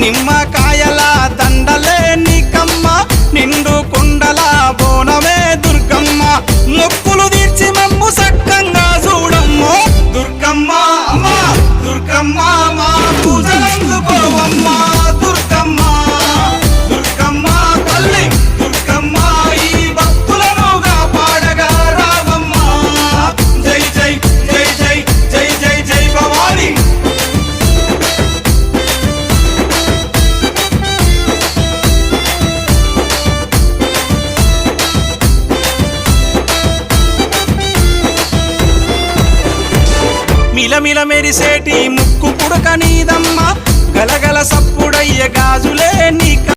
నిమ్మకాయల దండలే నీకమ్మ నిండు కుండల బోనమే దుర్గమ్మ మొక్కులు తీర్చి మమ్ము సక్కంగా చూడమ్మో దుర్గమ్మ అమ్మ దుర్గమ్మ మా పూజలందుకోవమ్మ దుర్గమ్మ దుర్గమ్మ తల్లి దుర్గమ్మ ఈ భక్తులనుగా పాడగా రావమ్మ జై జై జై జై జై జై జై భవాని మిలమిల మెరిసేటి ముక్కు పుడక నీదమ్మ